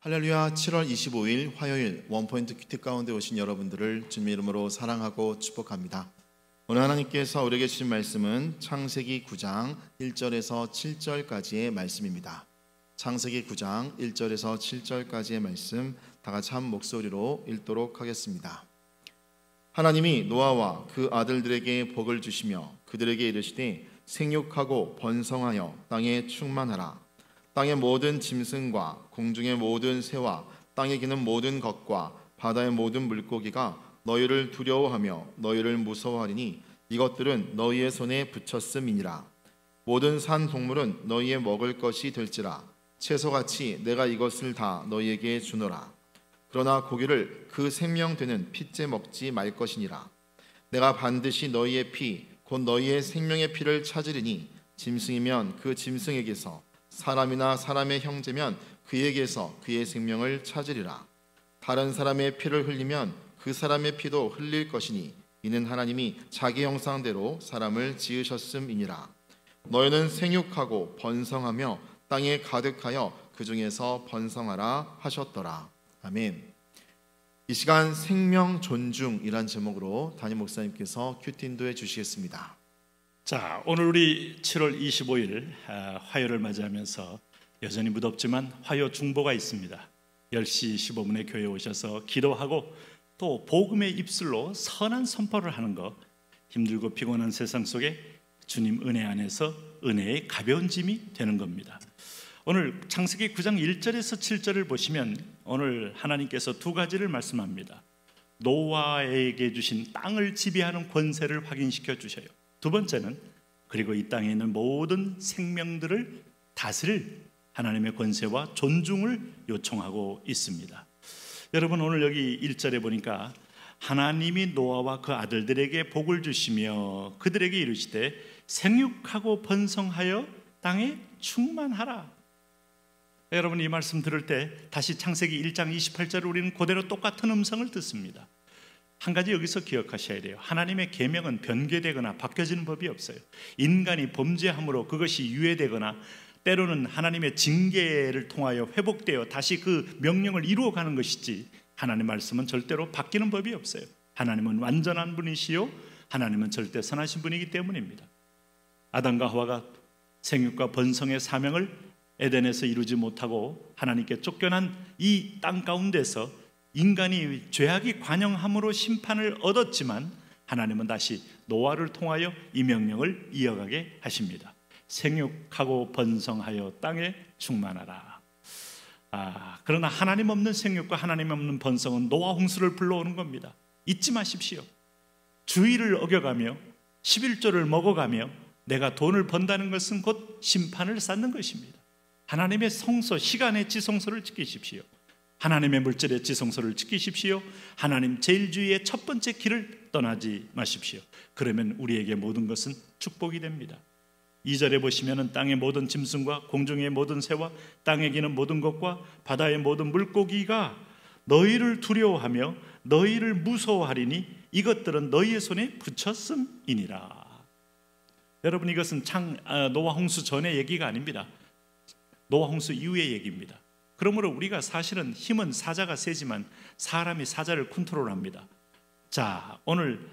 할렐루야. 7월 25일 화요일 원포인트 큐티 가운데 오신 여러분들을 주님의 이름으로 사랑하고 축복합니다. 오늘 하나님께서 우리에게 주신 말씀은 창세기 9장 1절에서 7절까지의 말씀입니다. 창세기 9장 1절에서 7절까지의 말씀 다 같이 한 목소리로 읽도록 하겠습니다. 하나님이 노아와 그 아들들에게 복을 주시며 그들에게 이르시되 생육하고 번성하여 땅에 충만하라. 땅의 모든 짐승과 공중의 모든 새와 땅에 기는 모든 것과 바다의 모든 물고기가 너희를 두려워하며 너희를 무서워하리니 이것들은 너희의 손에 붙였음이니라. 모든 산 동물은 너희의 먹을 것이 될지라. 채소같이 내가 이것을 다 너희에게 주노라. 그러나 고기를 그 생명되는 핏째 먹지 말 것이니라. 내가 반드시 너희의 피 곧 너희의 생명의 피를 찾으리니 짐승이면 그 짐승에게서 사람이나 사람의 형제면 그에게서 그의 생명을 찾으리라. 다른 사람의 피를 흘리면 그 사람의 피도 흘릴 것이니 이는 하나님이 자기 형상대로 사람을 지으셨음이니라. 너희는 생육하고 번성하며 땅에 가득하여 그 중에서 번성하라 하셨더라. 아멘. 이 시간 생명 존중이란 제목으로 담임 목사님께서 큐티 인도해 주시겠습니다. 자, 오늘 우리 7월 25일 화요를 맞이하면서 여전히 무덥지만 화요 중보가 있습니다. 10시 15분에 교회에 오셔서 기도하고 또 복음의 입술로 선한 선포를 하는 것, 힘들고 피곤한 세상 속에 주님 은혜 안에서 은혜의 가벼운 짐이 되는 겁니다. 오늘 창세기 9장 1절에서 7절을 보시면 오늘 하나님께서 두 가지를 말씀합니다. 노아에게 주신 땅을 지배하는 권세를 확인시켜 주셔요. 두 번째는 그리고 이 땅에 있는 모든 생명들을 다스릴 하나님의 권세와 존중을 요청하고 있습니다. 여러분, 오늘 여기 1절에 보니까 하나님이 노아와 그 아들들에게 복을 주시며 그들에게 이르시되 생육하고 번성하여 땅에 충만하라. 여러분, 이 말씀 들을 때 다시 창세기 1장 28절을 우리는 그대로 똑같은 음성을 듣습니다. 한 가지 여기서 기억하셔야 돼요. 하나님의 계명은 변개되거나 바뀌어지는 법이 없어요. 인간이 범죄함으로 그것이 유예되거나 때로는 하나님의 징계를 통하여 회복되어 다시 그 명령을 이루어가는 것이지 하나님의 말씀은 절대로 바뀌는 법이 없어요. 하나님은 완전한 분이시요 하나님은 절대 선하신 분이기 때문입니다. 아담과 하와가 생육과 번성의 사명을 에덴에서 이루지 못하고 하나님께 쫓겨난 이 땅 가운데서 인간이 죄악이 관영함으로 심판을 얻었지만 하나님은 다시 노아를 통하여 이 명령을 이어가게 하십니다. 생육하고 번성하여 땅에 충만하라. 그러나 하나님 없는 생육과 하나님 없는 번성은 노아 홍수를 불러오는 겁니다. 잊지 마십시오. 주의를 어겨가며 11조를 먹어가며 내가 돈을 번다는 것은 곧 심판을 쌓는 것입니다. 하나님의 성소, 시간의 지성소를 지키십시오. 하나님의 물질의 지성소를 지키십시오. 하나님 제일주의의 첫 번째 길을 떠나지 마십시오. 그러면 우리에게 모든 것은 축복이 됩니다. 2절에 보시면 땅의 모든 짐승과 공중의 모든 새와 땅에 기는 모든 것과 바다의 모든 물고기가 너희를 두려워하며 너희를 무서워하리니 이것들은 너희의 손에 붙였음이니라. 여러분, 이것은 노아 홍수 전의 얘기가 아닙니다. 노아 홍수 이후의 얘기입니다. 그러므로 우리가 사실은 힘은 사자가 세지만 사람이 사자를 컨트롤합니다. 자, 오늘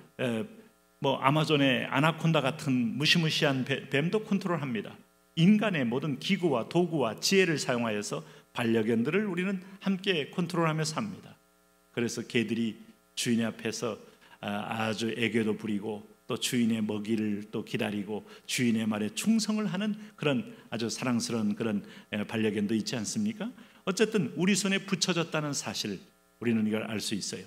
아마존의 아나콘다 같은 무시무시한 뱀도 컨트롤합니다. 인간의 모든 기구와 도구와 지혜를 사용하여서 반려견들을 우리는 함께 컨트롤하며 삽니다. 그래서 개들이 주인 앞에서 아주 애교도 부리고 또 주인의 먹이를 또 기다리고 주인의 말에 충성을 하는 그런 아주 사랑스러운 그런 반려견도 있지 않습니까? 어쨌든 우리 손에 붙여졌다는 사실, 우리는 이걸 알 수 있어요.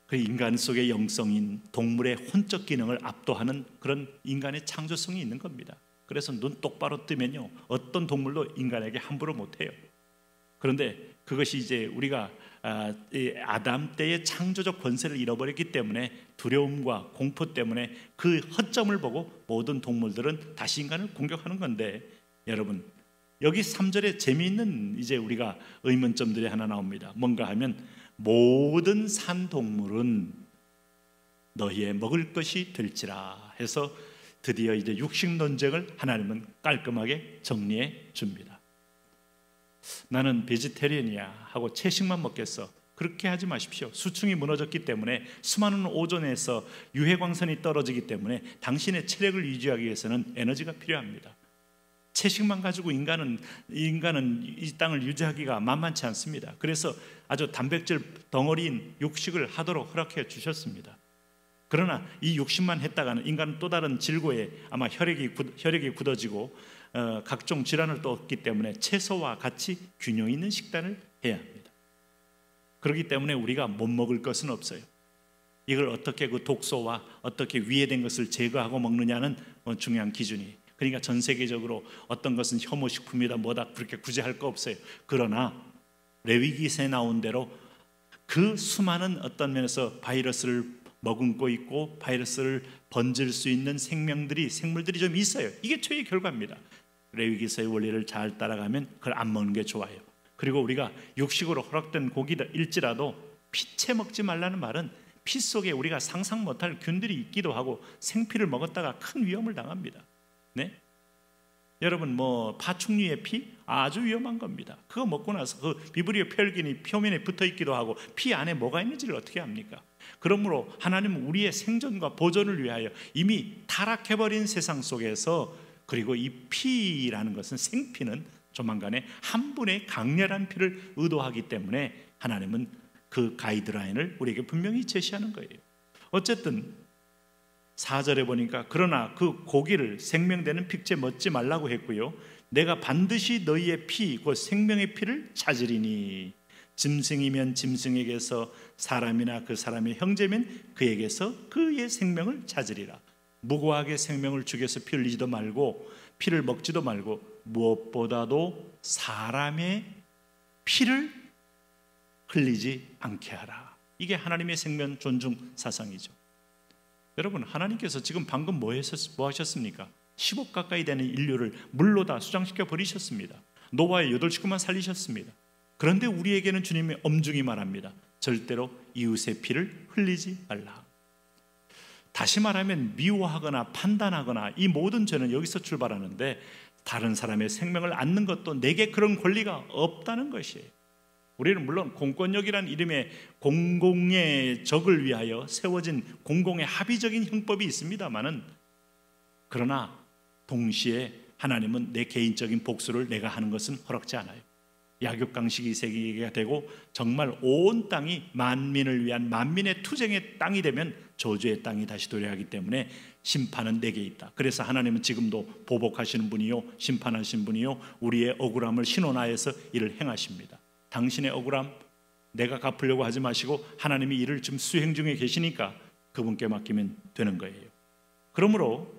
그 인간 속의 영성인 동물의 혼적 기능을 압도하는 그런 인간의 창조성이 있는 겁니다. 그래서 눈 똑바로 뜨면요, 어떤 동물도 인간에게 함부로 못해요. 그런데 그것이 이제 우리가 아담 때의 창조적 권세를 잃어버렸기 때문에 두려움과 공포 때문에 그 허점을 보고 모든 동물들은 다시 인간을 공격하는 건데, 여러분, 여기 3절에 재미있는 이제 우리가 의문점들이 하나 나옵니다. 뭔가 하면 모든 산동물은 너희의 먹을 것이 될지라 해서 드디어 이제 육식 논쟁을 하나님은 깔끔하게 정리해 줍니다. 나는 베지테리언이야 하고 채식만 먹겠어. 그렇게 하지 마십시오. 수층이 무너졌기 때문에 수많은 오존에서 유해광선이 떨어지기 때문에 당신의 체력을 유지하기 위해서는 에너지가 필요합니다. 채식만 가지고 인간은 이 땅을 유지하기가 만만치 않습니다. 그래서 아주 단백질 덩어리인 육식을 하도록 허락해 주셨습니다. 그러나 이 육식만 했다가는 인간은 또 다른 질고에 아마 혈액이 굳어지고 각종 질환을 또 얻기 때문에 채소와 같이 균형 있는 식단을 해야 합니다. 그렇기 때문에 우리가 못 먹을 것은 없어요. 이걸 어떻게 그 독소와 어떻게 위해된 것을 제거하고 먹느냐는 중요한 기준이. 그러니까 전 세계적으로 어떤 것은 혐오식품이다 뭐다 그렇게 굳이 할 거 없어요. 그러나 레위기서에 나온 대로 그 수많은 어떤 면에서 바이러스를 머금고 있고 바이러스를 번질 수 있는 생물들이 좀 있어요. 이게 최의 결과입니다. 레위기서의 원리를 잘 따라가면 그걸 안 먹는 게 좋아요. 그리고 우리가 육식으로 허락된 고기일지라도 피채 먹지 말라는 말은 피 속에 우리가 상상 못할 균들이 있기도 하고 생피를 먹었다가 큰 위험을 당합니다. 네? 여러분 파충류의 피 아주 위험한 겁니다. 그거 먹고 나서 그 비브리오 혈균이 표면에 붙어 있기도 하고 피 안에 뭐가 있는지를 어떻게 합니까? 그러므로 하나님은 우리의 생존과 보존을 위하여 이미 타락해버린 세상 속에서 그리고 이 피라는 것은 생피는 조만간에 한 분의 강렬한 피를 의도하기 때문에 하나님은 그 가이드라인을 우리에게 분명히 제시하는 거예요. 어쨌든 4절에 보니까 그러나 그 고기를 생명되는 픽제 먹지 말라고 했고요. 내가 반드시 너희의 피, 그 생명의 피를 찾으리니 짐승이면 짐승에게서 사람이나 그 사람의 형제면 그에게서 그의 생명을 찾으리라. 무고하게 생명을 죽여서 피 흘리지도 말고 피를 먹지도 말고 무엇보다도 사람의 피를 흘리지 않게 하라. 이게 하나님의 생명 존중 사상이죠. 여러분, 하나님께서 지금 방금 뭐 하셨습니까? 10억 가까이 되는 인류를 물로 다 수장시켜 버리셨습니다. 노아의 8식구만 살리셨습니다. 그런데 우리에게는 주님이 엄중히 말합니다. 절대로 이웃의 피를 흘리지 말라. 다시 말하면 미워하거나 판단하거나 이 모든 죄는 여기서 출발하는데 다른 사람의 생명을 앗는 것도 내게 그런 권리가 없다는 것이에요. 우리는 물론 공권력이라는 이름의 공공의 적을 위하여 세워진 공공의 합의적인 형법이 있습니다마는 그러나 동시에 하나님은 내 개인적인 복수를 내가 하는 것은 허락지 않아요. 약육강식이 세계가 되고 정말 온 땅이 만민을 위한 만민의 투쟁의 땅이 되면 저주의 땅이 다시 도래하기 때문에 심판은 내게 있다. 그래서 하나님은 지금도 보복하시는 분이요 심판하시는 분이요 우리의 억울함을 신원하여서 이를 행하십니다. 당신의 억울함 내가 갚으려고 하지 마시고 하나님이 이를 지금 수행 중에 계시니까 그분께 맡기면 되는 거예요. 그러므로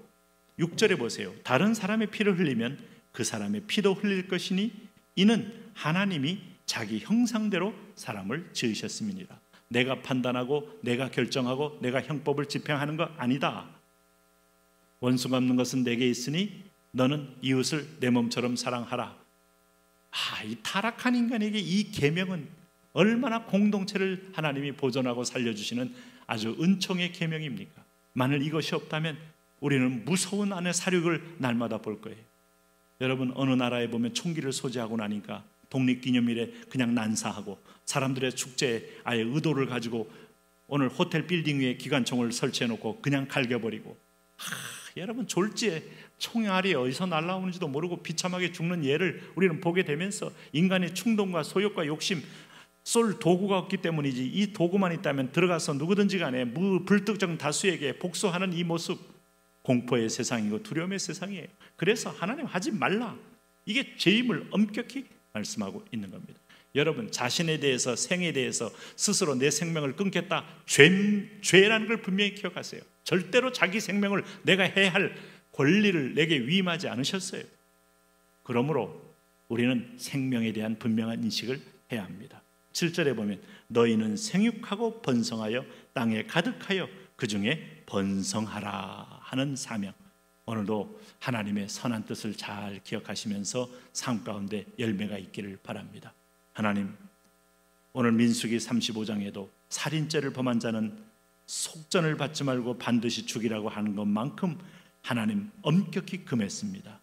6절에 보세요. 다른 사람의 피를 흘리면 그 사람의 피도 흘릴 것이니 이는 하나님이 자기 형상대로 사람을 지으셨음이니라. 내가 판단하고 내가 결정하고 내가 형법을 집행하는 거 아니다. 원수 갚는 것은 내게 있으니 너는 이웃을 내 몸처럼 사랑하라. 이 타락한 인간에게 이 계명은 얼마나 공동체를 하나님이 보존하고 살려주시는 아주 은총의 계명입니까? 만일 이것이 없다면 우리는 무서운 안의 사륙을 날마다 볼 거예요. 여러분, 어느 나라에 보면 총기를 소지하고 나니까 독립기념일에 그냥 난사하고 사람들의 축제에 아예 의도를 가지고 오늘 호텔 빌딩 위에 기관총을 설치해놓고 그냥 갈겨버리고 여러분, 졸지에 총알이 어디서 날아오는지도 모르고 비참하게 죽는 예를 우리는 보게 되면서 인간의 충동과 소욕과 욕심 쏠 도구가 없기 때문이지 이 도구만 있다면 들어가서 누구든지 간에 불특정 다수에게 복수하는 이 모습 공포의 세상이고 두려움의 세상이에요. 그래서 하나님 하지 말라. 이게 죄임을 엄격히 말씀하고 있는 겁니다. 여러분, 자신에 대해서 생에 대해서 스스로 내 생명을 끊겠다 죄라는 걸 분명히 기억하세요. 절대로 자기 생명을 내가 해야 할 권리를 내게 위임하지 않으셨어요. 그러므로 우리는 생명에 대한 분명한 인식을 해야 합니다. 7절에 보면 너희는 생육하고 번성하여 땅에 가득하여 그 중에 번성하라 하는 사명. 오늘도 하나님의 선한 뜻을 잘 기억하시면서 삶 가운데 열매가 있기를 바랍니다. 하나님, 오늘 민수기 35장에도 살인죄를 범한 자는 속전을 받지 말고 반드시 죽이라고 하는 것만큼 하나님 엄격히 금했습니다.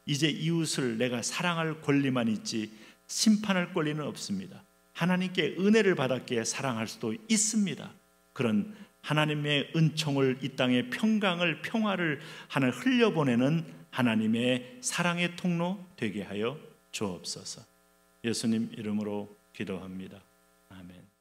이제 이웃을 내가 사랑할 권리만 있지 심판할 권리는 없습니다. 하나님께 은혜를 받았기에 사랑할 수도 있습니다. 그런 하나님의 은총을, 이 땅의 평강을, 평화를 하늘 흘려보내는 하나님의 사랑의 통로 되게 하여 주옵소서. 예수님 이름으로 기도합니다. 아멘.